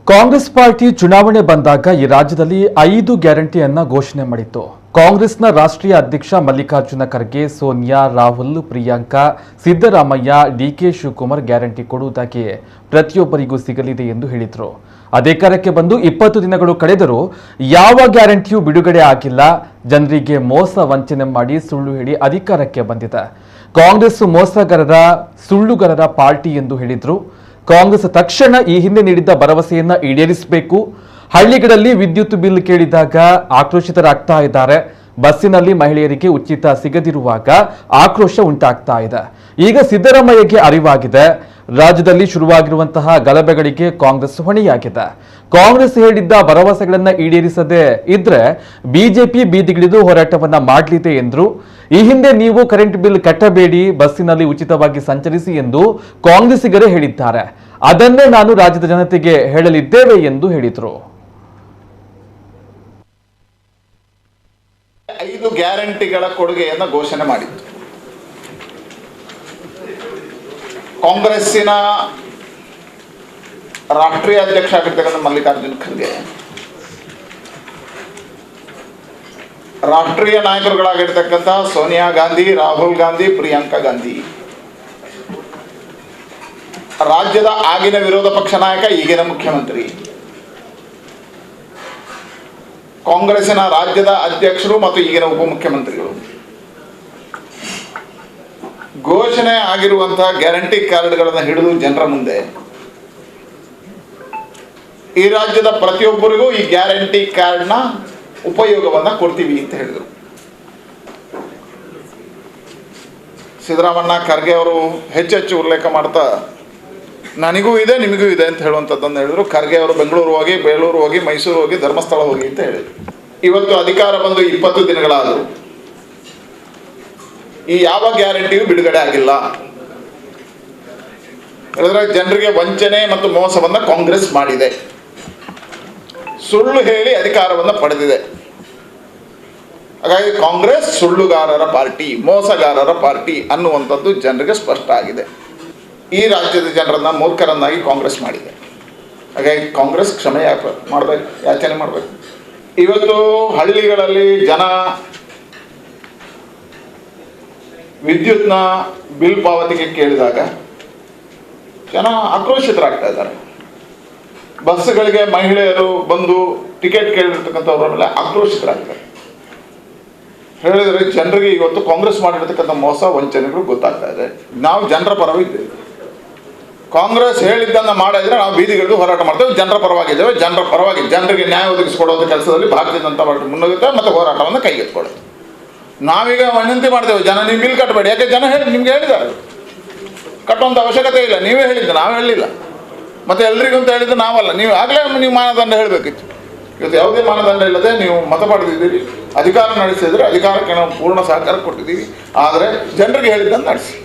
Congress party ಚುನಾವಣೆ ಬಂದಾಗ ಈ ರಾಜ್ಯದಲ್ಲಿ 5 ಗ್ಯಾರಂಟಿಯನ್ನ ಘೋಷಣೆ ಮಾಡಿತ್ತು. ಕಾಂಗ್ರೆಸ್ನ ರಾಷ್ಟ್ರೀಯ ಅಧ್ಯಕ್ಷ ಮಲ್ಲಿಕಾರ್ಜುನ ಖರ್ಗೆ, ಸೋನಿಯಾ, ರಾಹುಲ್, ಪ್ರಿಯಾಂಕಾ, ಸಿದ್ದರಾಮಯ್ಯ, ಡಿಕೆ ಶಿವಕುಮಾರ್ ಗ್ಯಾರಂಟಿ ಕೊಡುವುದಾಗಿ ಪ್ರತಿಯೊಬ್ಬರಿಗೂ ಸಿಗಲಿದೆ ಎಂದು ಹೇಳಿದರು. ಅಧಿಕಾರಕ್ಕೆ ಬಂದು 20 ದಿನಗಳು ಕಳೆದರೂ ಯಾವ ಗ್ಯಾರಂಟಿಯೂ ಬಿಡುಗಡೆ ಆಗಿಲ್ಲ. ಜನರಿಗೆ ಮೋಸ ವಂಚನೆ ಮಾಡಿ ಸುಳ್ಳು ಹೇಳಿ ಅಧಿಕಾರಕ್ಕೆ ಬಂದಿದೆ. ಕಾಂಗ್ರೆಸ್ ಮೋಸಗಾರರ ಸುಳ್ಳುಗಾರರ ಪಾರ್ಟಿ ಎಂದು ಹೇಳಿದರು. ಕಾಂಗ್ರೆಸ್ ತಕ್ಷಣ ಈ ಹಿಂದೆ ನೀಡಿದ್ದ ಭರವಸೆಯನ್ನ ಈಡೇರಿಸಬೇಕು. ಹಳ್ಳಿಗಳಲ್ಲಿ ವಿದ್ಯುತ್ ಬಿಲ್ ಕೇಳಿದಾಗ ಆಕ್ರೋಶಿತರಾಗ್ತಾ ಇದ್ದಾರೆ. ಬಸ್ಸಿನಲ್ಲಿ ಮಹಿಳೆಯರಿಗೆ ಉಚಿತ ಸಿಗದಿರುವಾಗ ಆಕ್ರೋಶ ಉಂಟಾಗ್ತಾ ಇದೆ. ಈಗ ಸಿದ್ದರಾಮಯ್ಯಗೆ ಅರಿವಾಗಿದೆ. ರಾಜ್ಯದಲ್ಲಿ ಶುರುವಾಗಿರುವಂತಹ ಗಲಭೆಗಳಿಗೆ ಕಾಂಗ್ರೆಸ್ ಹೊಣೆಯಾಗಿದೆ. ಕಾಂಗ್ರೆಸ್ ಹೇಳಿದ್ದ ಭರವಸೆಗಳನ್ನ ಈಡೇರಿಸದೆ ಇದ್ರೆ ಬಿಜೆಪಿ ಬೀದಿಗಿಳಿದು ಹೋರಾಟವನ್ನ ಮಾಡಲಿದೆ ಎಂದರು. ಈ ಹಿಂದೆ ನೀವು ಕರೆಂಟ್ ಬಿಲ್ ಕಟ್ಟಬೇಡಿ, ಬಸ್ಸಿನಲ್ಲಿ ಉಚಿತವಾಗಿ ಸಂಚರಿಸಿ ಎಂದು ಕಾಂಗ್ರೆಸ್ಸಿಗರೇ ಹೇಳಿದ್ದಾರೆ. ಅದನ್ನೇ ನಾನು ರಾಜ್ಯದ ಜನತೆಗೆ ಹೇಳಲಿದ್ದೇವೆ ಎಂದು ಹೇಳಿದರು. 5 ಗ್ಯಾರಂಟಿಗಳ ಕೊಡುಗೆಯನ್ನು ಘೋಷಣೆ ಮಾಡಿತ್ತು. ಕಾಂಗ್ರೆಸ್ಸಿನ ರಾಷ್ಟ್ರೀಯ ಅಧ್ಯಕ್ಷ ಆಗಿರ್ತಕ್ಕಂಥ ಮಲ್ಲಿಕಾರ್ಜುನ ಖರ್ಗೆ, ರಾಷ್ಟ್ರೀಯ ನಾಯಕರುಗಳಾಗಿರ್ತಕ್ಕಂಥ ಸೋನಿಯಾ ಗಾಂಧಿ, ರಾಹುಲ್ ಗಾಂಧಿ, ಪ್ರಿಯಾಂಕಾ ಗಾಂಧಿ, ರಾಜ್ಯದ ಆಗಿನ ವಿರೋಧ ಪಕ್ಷ ನಾಯಕ, ಈಗಿನ ಮುಖ್ಯಮಂತ್ರಿ, ಕಾಂಗ್ರೆಸ್ಸಿನ ರಾಜ್ಯದ ಅಧ್ಯಕ್ಷರು ಮತ್ತು ಈಗಿನ ಉಪಮುಖ್ಯಮಂತ್ರಿಗಳು ಘೋಷಣೆ ಆಗಿರುವಂತಹ ಗ್ಯಾರಂಟಿ ಕಾರ್ಡ್ಗಳನ್ನು ಹಿಡಿದು ಜನರ ಮುಂದೆ ಈ ರಾಜ್ಯದ ಪ್ರತಿಯೊಬ್ಬರಿಗೂ ಈ ಗ್ಯಾರಂಟಿ ಕಾರ್ಡ್ನ ಉಪಯೋಗವನ್ನ ಕೊಡ್ತೀವಿ ಅಂತ ಹೇಳಿದರು. ಸಿದ್ದರಾಮಯ್ಯ, ಖರ್ಗೆ ಅವರು ಹೆಚ್ಚೆಚ್ಚು ಉಲ್ಲೇಖ ಮಾಡ್ತಾ ನನಗೂ ಇದೆ ನಿಮಗೂ ಇದೆ ಅಂತ ಹೇಳುವಂಥದ್ದನ್ನು ಹೇಳಿದ್ರು. ಖರ್ಗೆ ಅವರು ಬೆಂಗಳೂರು ಹೋಗಿ, ಬೇಲೂರು ಹೋಗಿ, ಮೈಸೂರು ಹೋಗಿ, ಧರ್ಮಸ್ಥಳ ಹೋಗಿ ಅಂತ ಹೇಳಿದರು. ಇವತ್ತು ಅಧಿಕಾರ ಬಂದು 20 ದಿನಗಳಾದರೂ ಈ ಯಾವ ಗ್ಯಾರಂಟಿಯೂ ಬಿಡುಗಡೆ ಆಗಿಲ್ಲ. ಹೇಳಿದ್ರೆ ಜನರಿಗೆ ವಂಚನೆ ಮತ್ತು ಮೋಸವನ್ನು ಕಾಂಗ್ರೆಸ್ ಮಾಡಿದೆ, ಸುಳ್ಳು ಹೇಳಿ ಅಧಿಕಾರವನ್ನು ಪಡೆದಿದೆ. ಹಾಗಾಗಿ ಕಾಂಗ್ರೆಸ್ ಸುಳ್ಳುಗಾರರ ಪಾರ್ಟಿ, ಮೋಸಗಾರರ ಪಾರ್ಟಿ ಅನ್ನುವಂಥದ್ದು ಜನರಿಗೆ ಸ್ಪಷ್ಟ ಆಗಿದೆ. ಈ ರಾಜ್ಯದ ಜನರನ್ನ ಮೂರ್ಖರನ್ನಾಗಿ ಕಾಂಗ್ರೆಸ್ ಮಾಡಿದೆ. ಹಾಗಾಗಿ ಕಾಂಗ್ರೆಸ್ ಕ್ಷಮೆ ಮಾಡಬೇಕು, ಯಾಚನೆ ಮಾಡಬೇಕು. ಇವತ್ತು ಹಳ್ಳಿಗಳಲ್ಲಿ ಜನ ವಿದ್ಯುತ್ನ ಬಿಲ್ ಪಾವತಿಗೆ ಕೇಳಿದಾಗ ಜನ ಆಕ್ರೋಶಿತರಾಗ್ತಾ ಇದ್ದಾರೆ. ಬಸ್ಗಳಿಗೆ ಮಹಿಳೆಯರು ಬಂದು ಟಿಕೆಟ್ ಕೇಳಿರ್ತಕ್ಕಂಥವ್ರ ಮೇಲೆ ಆಕ್ರೋಶಿತರಾಗ್ತಾರೆ. ಹೇಳಿದರೆ ಜನರಿಗೆ ಇವತ್ತು ಕಾಂಗ್ರೆಸ್ ಮಾಡಿರ್ತಕ್ಕಂಥ ಮೋಸ ವಂಚನೆಗಳು ಗೊತ್ತಾಗ್ತಾ ಇದೆ. ನಾವು ಜನರ ಪರವಿದ್ದೇವೆ. ಕಾಂಗ್ರೆಸ್ ಹೇಳಿದ್ದನ್ನು ಮಾಡಿದ್ರೆ ನಾವು ಬೀದಿಗಳಿಗೂ ಹೋರಾಟ ಮಾಡ್ತೇವೆ, ಜನರ ಪರವಾಗಿದ್ದೇವೆ. ಜನರಿಗೆ ನ್ಯಾಯ ಒದಗಿಸಿಕೊಡುವಂಥ ಕೆಲಸದಲ್ಲಿ ಭಾರತೀಯ ಜನತಾ ಪಾರ್ಟಿ ಮುನ್ನುಗ್ಗುತ್ತೆ ಮತ್ತು ಹೋರಾಟವನ್ನು ಕೈಗೆತ್ತಿಕೊಳ್ಳುತ್ತೆ. ನಾವೀಗ ವಿನಂತಿ ಮಾಡ್ತೇವೆ, ಜನ ನೀವು ಬಿಲ್ ಕಟ್ಟಬೇಡಿ. ಯಾಕೆ ಜನ ನಿಮ್ಗೆ ಹೇಳಿದ್ದಾರೆ, ಕಟ್ಟುವಂಥ ಅವಶ್ಯಕತೆ ಇಲ್ಲ. ನೀವೇ ಹೇಳಿದ್ದು, ನಾವು ಹೇಳಲಿಲ್ಲ. ಮತ್ತು ಎಲ್ರಿಗೂ ಅಂತ ಹೇಳಿದ್ದು ನಾವಲ್ಲ. ನೀವು ಆಗಲೇ ನೀವು ಮಾನದಂಡ ಹೇಳಬೇಕಿತ್ತು. ಇವತ್ತು ಯಾವುದೇ ಮಾನದಂಡ ಇಲ್ಲದೆ ನೀವು ಮತ ಪಡೆದಿದ್ದೀರಿ, ಅಧಿಕಾರ ನಡೆಸಿದರೆ ಅಧಿಕಾರಕ್ಕೆ ನಾವು ಪೂರ್ಣ ಸಹಕಾರ ಕೊಟ್ಟಿದ್ದೀವಿ. ಆದರೆ ಜನರಿಗೆ ಹೇಳಿದ್ದನ್ನು ನಡೆಸಿ.